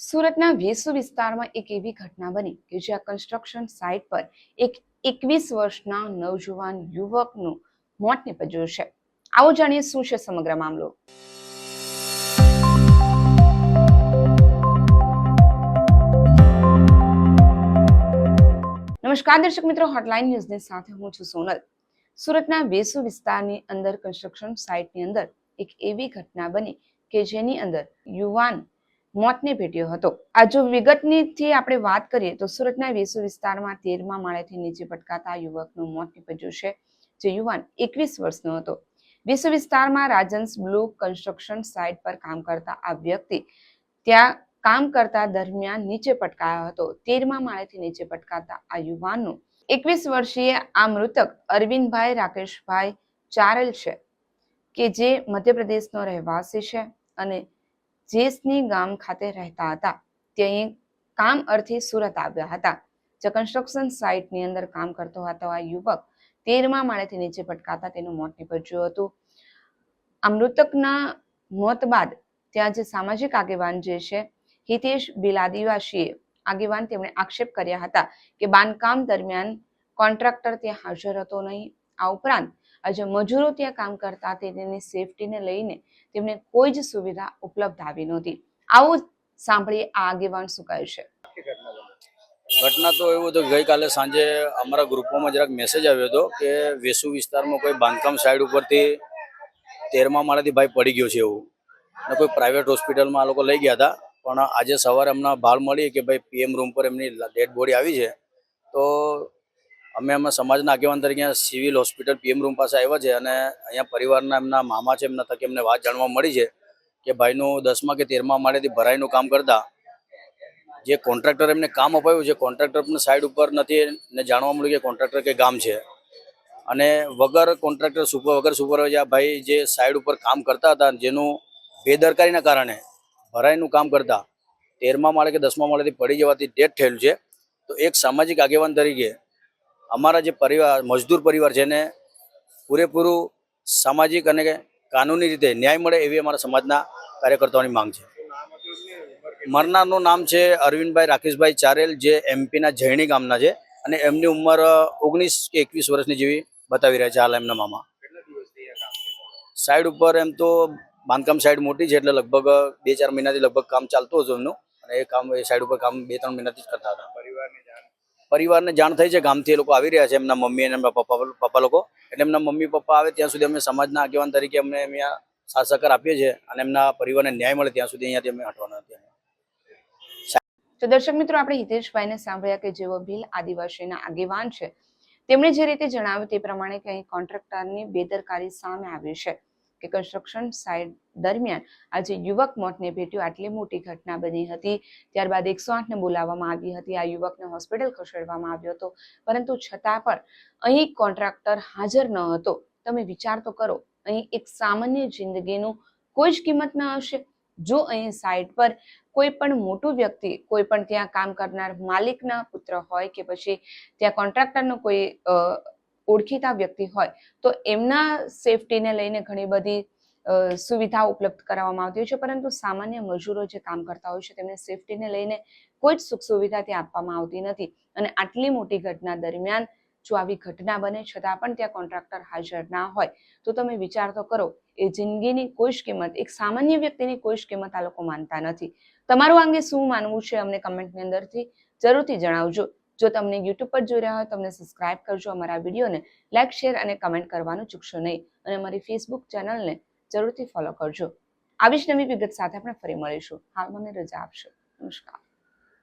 સુરતના વેસુ વિસ્તારમાં એક એવી ઘટના બની કે જ્યાં કન્સ્ટ્રક્શન સાઇટ પર એક 21 વર્ષના નવજુવાન યુવકનું મોત નીપજ્યું છે. આવો જાણીએ શું છે સમગ્ર મામલો. નમસ્કાર દર્શક મિત્રો, હોટલાઇન ન્યૂઝની સાથે હું છું સોનલ. સુરતના વેસુ વિસ્તારની અંદર કન્સ્ટ્રક્શન સાઇટની અંદર એક એવી ઘટના બની કે જેની અંદર યુવાન મોતને ભેટ્યો હતો. આ જો વિગતની આપણે વાત કરીએ તો સુરતના વેસુ વિસ્તારમાં 13મા માળેથી નીચે પટકાતા યુવકનું મોત નીપજ્યું છે. જે યુવાન 21 વર્ષનો હતો. વેસુ વિસ્તારમાં રાજન્સ બ્લુ કન્સ્ટ્રક્શન સાઇટ પર કામ કરતા આ વ્યક્તિ ત્યાં કામ કરતા દરમિયાન નીચે પટકાયો હતો. 13મા માળેથી નીચે પટકાતા આ યુવાનનું 21 વર્ષીય આ મૃતક અરવિંદભાઈ રાકેશભાઈ ચારેલ છે કે જે મધ્યપ્રદેશનો રહેવાસી છે અને જેસની ગામ ખાતે રહેતા હતા. તે અહીં કામ અર્થે સુરત આવ્યા હતા. જે કન્સ્ટ્રક્શન સાઇટની અંદર કામ કરતો હતો આ યુવક 13મા માળેથી નીચે પટકાતા તેનું મોત નીપજ્યું હતું. આ મૃતકના મોત બાદ ત્યાં જે સામાજિક આગેવાન જે છે હિતેશ બિલાદીવાસીએ આગેવાન તેમણે આક્ષેપ કર્યા હતા કે બાંધકામ દરમિયાન કોન્ટ્રાક્ટર ત્યાં હાજર હતો નહીં. આ ઉપરાંત આજે મજૂરો ત્યાં કામ કરતા તેની સેફટીને લઈને તેમને કોઈ જ સુવિધા ઉપલબ્ધ આવી નહોતી. આવું સાંભળીએ આ આગેવાન શું કહે છે. ઘટના તો એવું હતું, ગઈકાલે સાંજે અમારા ગ્રુપમાં જરાક મેસેજ આવ્યો હતો કે વેસુ વિસ્તારમાં કોઈ બાંધકામ સાઇડ ઉપરથી 13મા માળેથી ભાઈ પડી ગયો છે એવું, અને કોઈ પ્રાઇવેટ હોસ્પિટલમાં આ લોકો લઈ ગયા હતા. પણ આજે સવારે અમને ભાળ મળી કે ભાઈ PM રૂમ પર એમની ડેડ બોડી આવી છે. તો અમે સમાજના આગેવાન તરીકે સિવિલ હોસ્પિટલ PM રૂમ પાસે આવ્યા છે અને અહીંયા પરિવારના એમના મામા છે, એમના થકી એમને વાત જાણવા મળી છે કે ભાઈનું 10મા કે 13મા માળેથી ભરાઈનું કામ કરતા જે કોન્ટ્રાક્ટર એમને કામ અપાયું છે, કોન્ટ્રાક્ટર પણ સાઇડ ઉપર નથી ને જાણવા મળ્યું કે કોન્ટ્રાક્ટર કે ગામ છે. અને વગર કોન્ટ્રાક્ટર વગર સુપરવાઇઝર ભાઈ જે સાઇડ ઉપર કામ કરતા હતા, જેનું બેદરકારીના કારણે ભરાઈનું કામ કરતા 13મા માળે કે 10મા માળેથી પડી જવાથી ડેથ થયેલું છે. તો એક સામાજિક આગેવાન તરીકે અમારા જે પરિવાર મજદૂર પરિવાર છે એને પૂરેપૂરું સામાજિક અને કાનૂની રીતે ન્યાય મળે એવી અમારા સમાજના કાર્યકર્તાઓની માંગ છે. મરનારનું નામ છે અરવિંદભાઈ રાકેશભાઈ ચારેલ, જે MPના જૈણી ગામના છે અને એમની ઉંમર 19 કે 21 વર્ષની જેવી બતાવી રહ્યા છે હાલ એમના મામા. સાઈડ ઉપર એમ તો બાંધકામ સાઈડ મોટી છે એટલે લગભગ 2-4 મહિનાથી લગભગ કામ ચાલતું હતું એમનું, અને એ સાઈડ ઉપર કામ 2-3 મહિનાથી જ કરતા હતા. પરિવારને જાણ થઈ છે, ગામથી એ લોકો આવી રહ્યા છે, એમના મમ્મી અને એમના પપ્પા લોકો. એટલે એમના મમ્મી પપ્પા આવે ત્યાં સુધી અમે સમાજના આગેવાન તરીકે અમને અહીંયા સાથ સહકાર આપીએ છીએ અને એમના પરિવારને ન્યાય મળે ત્યાં સુધી અહીંયાથી અમે હટવાના નથી. તો દર્શક મિત્રો, આપણે હિતેશભાઈને સાંભળ્યા કે જેઓ ભીલ આદિવાસીના આગેવાન છે. તેમણે જે રીતે જણાવ્યું તે પ્રમાણે કંઈ કોન્ટ્રાક્ટરની બેદરકારી સામે આવી છે કે કન્સ્ટ્રક્શન સાઇટ દરમિયાન આજે યુવક મોતને ભેટ્યું. આટલી મોટી ઘટના બની હતી. ત્યારબાદ 108ને બોલાવવામાં આવી હતી. આ યુવકને હોસ્પિટલ ખસેડવામાં આવ્યો હતો, પરંતુ છતાં પણ અહીં કોન્ટ્રાક્ટર હાજર ન હતો. તમે વિચાર તો કરો, અહીં એક સામાન્ય જિંદગીનું કોઈ જ કિંમત ન હશે. જો અહીં સાઇટ પર કોઈ પણ મોટું વ્યક્તિ, કોઈ પણ ત્યાં કામ કરનાર માલિકના પુત્ર હોય કે પછી ત્યાં કોન્ટ્રાક્ટરનો કોઈ ઓળખીતા વ્યક્તિ હોય તો એમના સેફટીને લઈને ઘણી બધી સુવિધાઓ ઉપલબ્ધ કરાવવામાં આવતી હોય છે, પરંતુ સામાન્ય મજૂરો જે કામ કરતા હોય છે તેમને સેફટીને લઈને કોઈ જ સુખ સુવિધા ત્યાં આપવામાં આવતી નથી. અને આટલી મોટી ઘટના દરમિયાન જો આવી ઘટના બને છતાં પણ ત્યાં કોન્ટ્રાક્ટર હાજર ના હોય તો તમે વિચાર તો કરો, એ જિંદગીની કોઈ જ કિંમત, એક સામાન્ય વ્યક્તિની કોઈ જ કિંમત આ લોકો માનતા નથી. તમારું અંગે શું માનવું છે અમને કમેન્ટની અંદરથી જરૂરથી જણાવજો. જો તમને YouTube પર જોઈ રહ્યા હોય તો અમને સબસ્ક્રાઇબ કરજો, અમારા વિડીયોને લાઇક, શેર અને કમેન્ટ કરવાનું ચૂકશો નહીં, અને અમારી Facebook ચેનલને જરૂરથી ફોલો કરજો. આવી જ નવી વિગત સાથે આપણે ફરી મળીશું. હાલ મને રજા આપશો. નમસ્કાર.